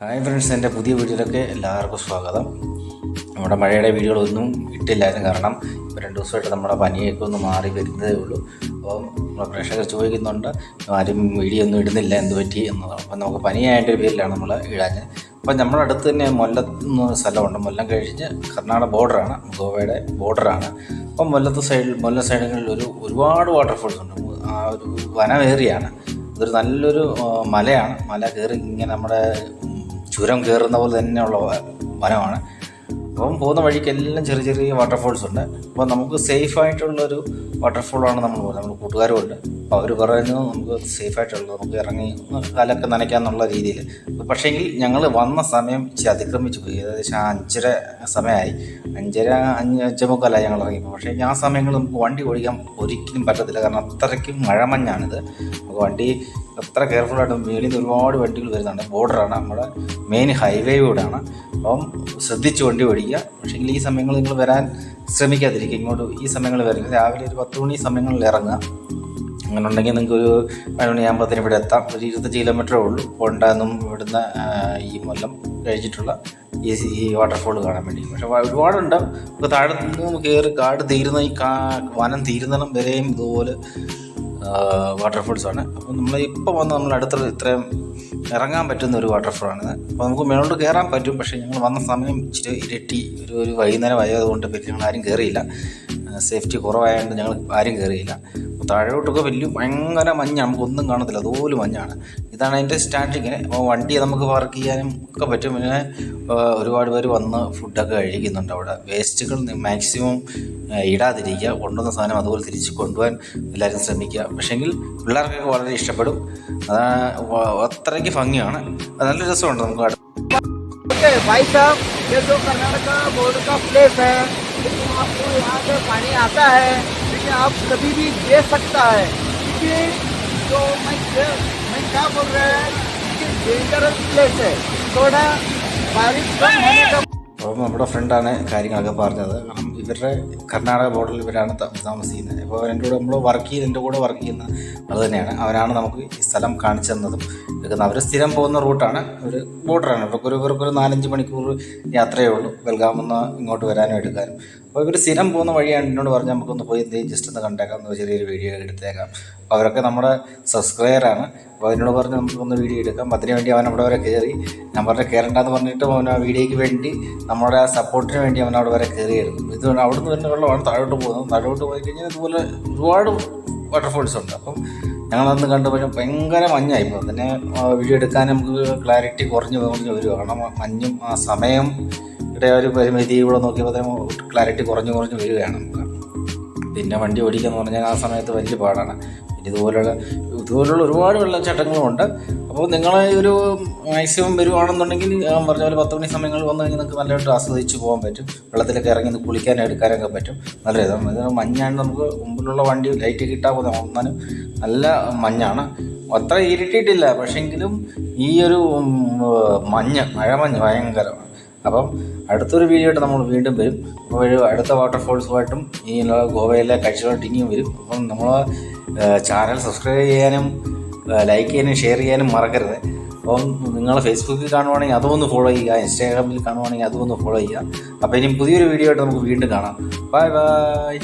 Hi friends, എൻ്റെ പുതിയ വീഡിയോയിലൊക്കെ എല്ലാവർക്കും സ്വാഗതം. നമ്മുടെ മഴയുടെ വീഡിയോകളൊന്നും ഇട്ടില്ലായിരുന്നു, കാരണം ഇപ്പോൾ 2 ദിവസമായിട്ട് നമ്മുടെ പനിയൊക്കെ ഒന്ന് മാറി വരുന്നതേ ഉള്ളൂ. അപ്പം നമ്മുടെ പ്രേക്ഷകർ ചോദിക്കുന്നുണ്ട്, ആരും വീഡിയോ ഒന്നും ഇടുന്നില്ല, എന്ത് പറ്റി എന്നതാണ്. അപ്പം നമുക്ക് പനിയായതിൻ്റെ പേരിലാണ് നമ്മൾ ഇടാഞ്ഞത്. അപ്പം നമ്മുടെ അടുത്ത് തന്നെ മൊല്ലത്ത് എന്നൊരു സ്ഥലമുണ്ട്. മൊല്ലം കഴിഞ്ഞ് കർണാടക ബോർഡറാണ്, ഗോവയുടെ ബോർഡറാണ്. അപ്പം മൊല്ല സൈഡുകളിൽ ഒരുപാട് വാട്ടർഫോൾസ് ഉണ്ട്. ആ ഒരു വനമേറിയാണ്. അതൊരു നല്ലൊരു മലയാണ്. മല കയറി ഇങ്ങനെ നമ്മുടെ ചുരം കയറുന്ന പോലെ തന്നെയുള്ള വനമാണ്. അപ്പം പോകുന്ന വഴിക്കെല്ലാം ചെറിയ ചെറിയ വാട്ടർഫോൾസ് ഉണ്ട്. അപ്പോൾ നമുക്ക് സേഫായിട്ടുള്ളൊരു വാട്ടർഫോളാണ് നമ്മൾ കൂട്ടുകാരുമുണ്ട്. അപ്പോൾ അവർ പറയുന്നത് നമുക്ക് സേഫായിട്ടുള്ളത്, നമുക്ക് ഇറങ്ങി കാലൊക്കെ നനയ്ക്കാമെന്നുള്ള രീതിയിൽ. പക്ഷേങ്കിൽ ഞങ്ങൾ വന്ന സമയം അതിക്രമിച്ച് പോയി. ഏകദേശം 5:30 സമയമായി. 5:45 ഞങ്ങൾ ഇറങ്ങിപ്പോൾ. പക്ഷേ ആ സമയങ്ങളിൽ നമുക്ക് വണ്ടി ഓടിക്കാൻ ഒരിക്കലും പറ്റത്തില്ല, കാരണം അത്രയ്ക്കും മഴമഞ്ഞാണിത്. നമുക്ക് വണ്ടി അത്ര കെയർഫുള്ളായിട്ട് മേളിൽ നിന്ന് ഒരുപാട് വണ്ടികൾ വരുന്നുണ്ട്. ബോർഡറാണ്, നമ്മുടെ മെയിൻ ഹൈവേ കൂടാണ്. അപ്പം ശ്രദ്ധിച്ച് വണ്ടി ഓടിക്കുക. പക്ഷേ ഈ സമയങ്ങളിൽ നിങ്ങൾ വരാൻ ശ്രമിക്കാതിരിക്കുക. ഇങ്ങോട്ട് ഈ സമയങ്ങളിൽ വരില്ല. രാവിലെ ഒരു 10 മണി സമയങ്ങളിൽ ഇറങ്ങുക. അങ്ങനെ ഉണ്ടെങ്കിൽ നിങ്ങൾക്ക് ഒരു 11 മണിയാകുമ്പോഴത്തേനും ഇവിടെ എത്താം. ഒരു 25 കിലോമീറ്ററേ ഉള്ളൂ പോണ്ടെന്നും ഇവിടുന്ന് ഈ മൊല്ലം കഴിച്ചിട്ടുള്ള ഈ വാട്ടർഫോൾ കാണാൻ വേണ്ടി. പക്ഷേ ഒരുപാടുണ്ട്. നമുക്ക് താഴെ നിന്ന് കയറി കാട് തീരുന്ന ഈ വനം തീരുന്നിടം വരെയും ഇതുപോലെ വാട്ടർഫോൾസാണ്. അപ്പോൾ നമ്മൾ ഇപ്പോൾ വന്ന് നമ്മൾ അടുത്ത ഇത്രയും ഇറങ്ങാൻ പറ്റുന്ന ഒരു വാട്ടർഫോളാണിത്. അപ്പോൾ നമുക്ക് മേലോട്ട് കയറാൻ പറ്റും. പക്ഷേ ഞങ്ങൾ വന്ന സമയം ഇച്ചിരി ഇരട്ടി ഒരു വൈകുന്നേരം ആയതുകൊണ്ട് പിന്നെ ഞങ്ങൾ ആരും കയറിയില്ല. സേഫ്റ്റി കുറവായതുകൊണ്ട് ഞങ്ങൾ ആരും കയറിയില്ല. താഴോട്ടൊക്കെ ഭയങ്കര മഞ്ഞാണ്, നമുക്കൊന്നും കാണത്തില്ല, അതുപോലെ മഞ്ഞാണ്. ഇതാണ് അതിൻ്റെ സ്റ്റാർട്ടിങ്ങിന്. അപ്പോൾ വണ്ടി നമുക്ക് പാർക്ക് ചെയ്യാനും ഒക്കെ പറ്റും. പിന്നെ ഒരുപാട് പേര് വന്ന് ഫുഡൊക്കെ കഴിക്കുന്നുണ്ട് അവിടെ. വേസ്റ്റുകൾ മാക്സിമം ഇടാതിരിക്കുക. കൊണ്ടുവന്ന സാധനം അതുപോലെ തിരിച്ച് കൊണ്ടുപോകാൻ എല്ലാവരും ശ്രമിക്കുക. പക്ഷേങ്കിൽ പിള്ളേർക്കൊക്കെ വളരെ ഇഷ്ടപ്പെടും. അത്രയ്ക്ക് ഭംഗിയാണ്, നല്ല രസമുണ്ട്. നമുക്ക് भाई साहब, ये जो कर्नाटका बॉर्डर का प्लेस है, लेकिन आपको यहाँ से पानी आता है, लेकिन आप कभी भी दे सकता है, क्योंकि जो मैं क्या बोल रहा है कि डेंजरस प्लेस है. थोड़ा बारिश कम होने का. അപ്പോൾ നമ്മുടെ ഫ്രണ്ടാണ് കാര്യങ്ങളൊക്കെ പറഞ്ഞത്. കാരണം ഇവരുടെ കർണാടക ബോർഡറിൽ ഇവരാണ് താമസിക്കുന്നത്. അപ്പോൾ എൻ്റെ കൂടെ വർക്ക് ചെയ്യുന്ന അത് തന്നെയാണ്. അവരാണ് നമുക്ക് ഈ സ്ഥലം കാണിച്ചു തന്നതും എടുക്കുന്നത്. അവർ സ്ഥിരം പോകുന്ന റൂട്ടാണ്, ഒരു ബോർഡറാണ്. ഇവർക്കൊരു 4-5 മണിക്കൂർ യാത്രയേ ഉള്ളൂ ബൽഗാമെന്ന് ഇങ്ങോട്ട് വരാനും എടുക്കാനും. അപ്പോൾ ഇവർ സ്ഥിരം പോകുന്ന വഴിയാണ്. എന്നോട് പറഞ്ഞാൽ നമുക്കൊന്ന് പോയി ജസ്റ്റ് ഒന്ന് കണ്ടേക്കാം, ഒന്ന് ചെറിയൊരു വീഡിയോ എടുത്തേക്കാം. അപ്പോൾ അവരൊക്കെ നമ്മുടെ സബ്സ്ക്രൈബറാണ്. അപ്പോൾ അതിനോട് പറഞ്ഞ് നമുക്കൊന്ന് വീഡിയോ എടുക്കാം. അതിനുവേണ്ടി അവൻ അവിടെ വരെ കയറി. ഞാൻ പറഞ്ഞ കയറണ്ടെന്ന് പറഞ്ഞിട്ട് അവൻ ആ വീഡിയോയ്ക്ക് വേണ്ടി, നമ്മുടെ സപ്പോർട്ടിന് വേണ്ടി അവൻ അവിടെ വരെ കയറിയായിരുന്നു. ഇത് അവിടെ നിന്ന് വരുന്ന വെള്ളമാണ് താഴോട്ട് പോകുന്നത്. താഴോട്ട് പോയി കഴിഞ്ഞാൽ ഇതുപോലെ ഒരുപാട് വാട്ടർഫോൾസ് ഉണ്ട്. അപ്പം ഞങ്ങളന്ന് കണ്ടുപോയി ഭയങ്കര മഞ്ഞായി. ഇപ്പോൾ തന്നെ വീഡിയോ എടുക്കാൻ നമുക്ക് ക്ലാരിറ്റി കുറഞ്ഞ് വരിക. കാരണം മഞ്ഞും ആ സമയം ഇവിടെ ഒരു പരിമിതി ഇവിടെ നോക്കിയപ്പോൾ ക്ലാരിറ്റി കുറഞ്ഞ് വരികയാണ് നമുക്ക്. പിന്നെ വണ്ടി ഓടിക്കാന്ന് പറഞ്ഞാൽ ആ സമയത്ത് വലിയ പാടാണ്. പിന്നെ ഇതുപോലുള്ള ഒരുപാട് വെള്ളച്ചാട്ടങ്ങളുമുണ്ട്. അപ്പോൾ നിങ്ങൾ ഒരു മാക്സിമം വരുവാണെന്നുണ്ടെങ്കിൽ ഞാൻ പറഞ്ഞ പോലെ 10 മണി സമയങ്ങളിൽ വന്നു കഴിഞ്ഞാൽ നിങ്ങൾക്ക് നല്ലതായിട്ട് ആസ്വദിച്ച് പോകാൻ പറ്റും. വെള്ളത്തിലൊക്കെ ഇറങ്ങി കുളിക്കാനും എടുക്കാനൊക്കെ പറ്റും. നല്ല രസം. ഇത് മഞ്ഞാണ്. നമുക്ക് മുമ്പിലുള്ള വണ്ടി ലൈറ്റ് കിട്ടാൻ വന്നാലും നല്ല മഞ്ഞാണ്. അത്ര ഇരിട്ടിയിട്ടില്ല, പക്ഷെങ്കിലും ഈ ഒരു മഴമഞ്ഞ് ഭയങ്കരമാണ്. അപ്പം അടുത്തൊരു വീഡിയോ ആയിട്ട് നമ്മൾ വീണ്ടും വരും. അപ്പോൾ അടുത്ത വാട്ടർഫോൾസുമായിട്ടും ഈ ഗോവയിലെ കാഴ്ചകളായിട്ട് ഇനിയും വരും. അപ്പം നമ്മൾ ചാനൽ സബ്സ്ക്രൈബ് ചെയ്യാനും ലൈക്ക് ചെയ്യാനും ഷെയർ ചെയ്യാനും മറക്കരുത്. അപ്പം നിങ്ങൾ ഫേസ്ബുക്കിൽ കാണുവാണെങ്കിൽ അതുമൊന്ന് ഫോളോ ചെയ്യുക, ഇൻസ്റ്റാഗ്രാമിൽ കാണുവാണെങ്കിൽ അതുമൊന്ന് ഫോളോ ചെയ്യുക. അപ്പോൾ ഇനി പുതിയൊരു വീഡിയോ ആയിട്ട് നമുക്ക് വീണ്ടും കാണാം. Bye bye.